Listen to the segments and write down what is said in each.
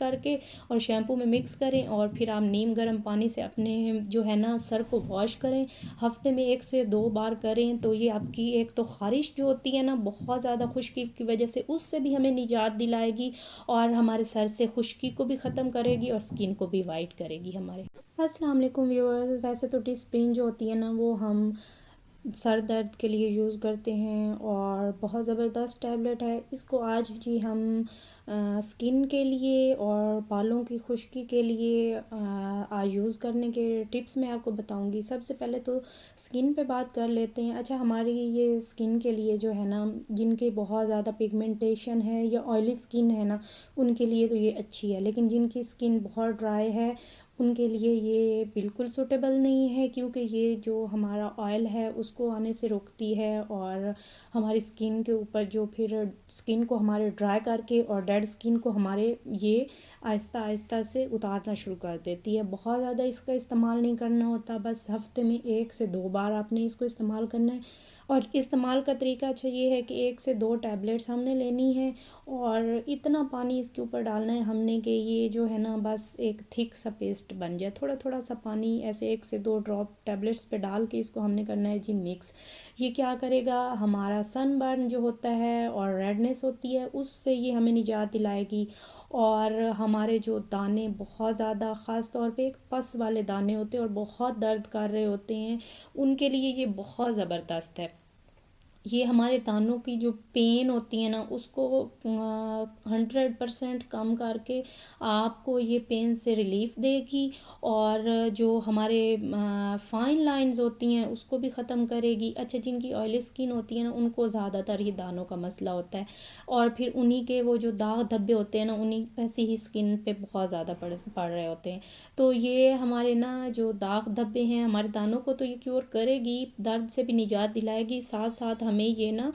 करके और शैम्पू में मिक्स करें और फिर आप नीम गर्म पानी से अपने जो है ना सर को वॉश करें। हफ्ते में 1 से 2 बार करें तो ये आपकी एक तो ख़ारिश जो होती है ना बहुत ज़्यादा खुश्की की वजह से, उससे भी हमें निजात दिलाएगी और हमारे सर से खुश्की को भी ख़त्म करेगी और स्किन को भी वाइट करेगी हमारे। अस्सलाम वालेकुम व्यूअर्स, वैसे तो टिस्प्रिन जो होती है ना वो हम सर दर्द के लिए यूज़ करते हैं और बहुत ज़बरदस्त टैबलेट है। इसको आज जी हम स्किन के लिए और बालों की खुश्की के लिए यूज़ करने के टिप्स मैं आपको बताऊंगी। सबसे पहले तो स्किन पे बात कर लेते हैं। अच्छा, हमारी ये स्किन के लिए जो है ना, जिनके बहुत ज़्यादा पिगमेंटेशन है या ऑयली स्किन है ना, उनके लिए तो ये अच्छी है, लेकिन जिनकी स्किन बहुत ड्राई है उनके लिए ये बिल्कुल सूटेबल नहीं है, क्योंकि ये जो हमारा ऑयल है उसको आने से रोकती है और हमारी स्किन के ऊपर जो फिर स्किन को हमारे ड्राई करके और डेड स्किन को हमारे ये आहिस्ता आहिस्ता से उतारना शुरू कर देती है। बहुत ज़्यादा इसका इस्तेमाल नहीं करना होता, बस हफ्ते में 1 से 2 बार आपने इसको इस्तेमाल करना है। और इस्तेमाल का तरीका अच्छा ये है कि 1 से 2 टैबलेट्स हमने लेनी है और इतना पानी इसके ऊपर डालना है हमने कि ये जो है ना बस एक थिक सा पेस्ट बन जाए। थोड़ा थोड़ा सा पानी ऐसे 1 से 2 ड्रॉप टैबलेट्स पे डाल के इसको हमने करना है जी मिक्स। ये क्या करेगा, हमारा सनबर्न जो होता है और रेडनेस होती है उससे ये हमें निजात दिलाएगी। और हमारे जो दाने बहुत ज़्यादा ख़ास तौर पे एक पस वाले दाने होते हैं और बहुत दर्द कर रहे होते हैं, उनके लिए ये बहुत ज़बरदस्त है। ये हमारे दानों की जो पेन होती है ना उसको 100% कम करके आपको ये पेन से रिलीफ देगी और जो हमारे फाइन लाइंस होती हैं उसको भी ख़त्म करेगी। अच्छा, जिनकी ऑयली स्किन होती है ना उनको ज़्यादातर ये दानों का मसला होता है और फिर उन्हीं के वो जो दाग धब्बे होते हैं ना उन्हीं ऐसी ही स्किन पे बहुत ज़्यादा पड़ रहे होते हैं। तो ये हमारे ना जो दाग धब्बे हैं हमारे दानों को तो ये क्योर करेगी, दर्द से भी निजात दिलाएगी, साथ साथ हमें ये ना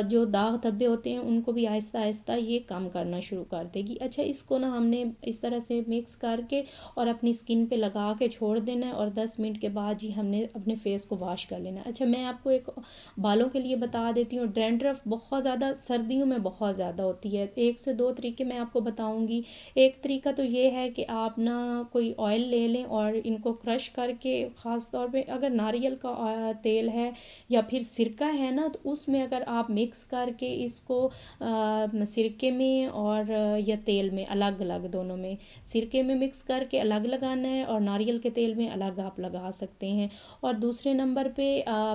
जो दाग धब्बे होते हैं उनको भी आहिस्ता आहिस्ता ये कम करना शुरू कर देगी। अच्छा, इसको ना हमने इस तरह से मिक्स करके और अपनी स्किन पे लगा के छोड़ देना है और 10 मिनट के बाद ही हमने अपने फेस को वॉश कर लेना है। अच्छा, मैं आपको एक बालों के लिए बता देती हूँ। डैंड्रफ बहुत ज़्यादा सर्दियों में बहुत ज़्यादा होती है। 1 से 2 तरीके मैं आपको बताऊँगी। एक तरीका तो ये है कि आप ना कोई ऑयल ले लें और इनको क्रश करके, ख़ास तौर पे अगर नारियल का तेल है या फिर सिरका है ना तो उसमें अगर आप मिक्स करके इसको सिरके में और या तेल में अलग अलग, दोनों में, सिरके में मिक्स करके अलग लगाना है और नारियल के तेल में अलग आप लगा सकते हैं। और दूसरे नंबर पे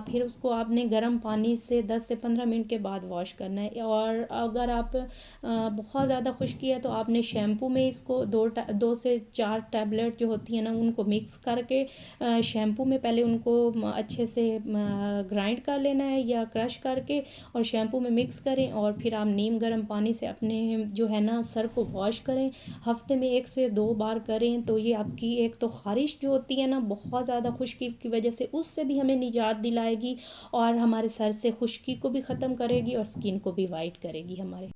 फिर उसको आपने गर्म पानी से 10 से 15 मिनट के बाद वॉश करना है। और अगर आप बहुत ज़्यादा खुश्की है तो आपने शैम्पू में इसको 2 से 4 टैबलेट जो होती है ना उनको मिक्स करके शैम्पू में पहले उनको अच्छे से ग्राइंड कर लेना है या क्रश करके और शैम्पू में मिक्स करें और फिर आप नीम गर्म पानी से अपने जो है ना सर को वॉश करें। हफ्ते में 1 से 2 बार करें तो ये आपकी एक तो ख़ारिश जो होती है ना बहुत ज़्यादा खुश्की की वजह से, उससे भी हमें निजात दिलाएगी और हमारे सर से खुश्की को भी ख़त्म करेगी और स्किन को भी वाइट करेगी हमारे।